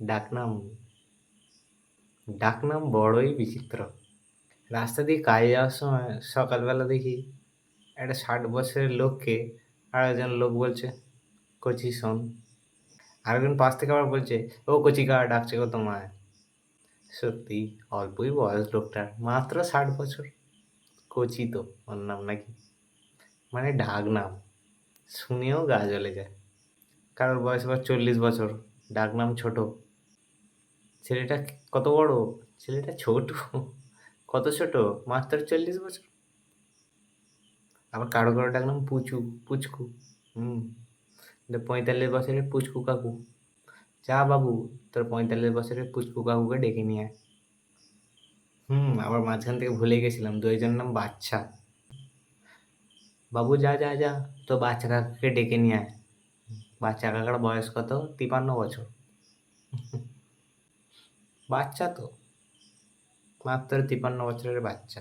ডাকনাম ডাকনাম বড়ই বিচিত্র। রাস্তা দিয়ে কাজে যাওয়ার সময় সকালবেলা দেখি একটা 60 বছরের লোককে আর একজন লোক বলছে, কচি শোন। আরেকজন পাশ থেকে আবার বলছে, ও কচিকা ডাকছে গো তোমায়। সত্যি অল্পই বয়স লোকটার, মাত্র 60 বছর। কচি তো ওর নাম নাকি, মানে ডাক নাম, শুনেও গা জ্বলে যায়। কারোর বয়স আবার 40 বছর, ডাক নাম ছোট। ছেলেটা কত বড়, ছেলেটা ছোট, কত ছোট, মাত্র 40 বছর। আবার কারো কারো ডাক নাম পুচু, পুচকু। হুম, 45 বছরের পুচকু কাকু, যা বাবু তোর 45 বছরের পুচকু কাকুকে ডেকে নিয়ে আয়। আবার মাঝখান থেকে ভুলে গেছিলাম, দুইজনের নাম বাচ্চা। বাবু যা যা যা, তো বাচ্চা কাকাকে ডেকে নিয়ে আয়। বাচ্চা কাকার বয়স কত, 53 বছর। বাচ্চা তো, মাত্র 53 বছরের বাচ্চা।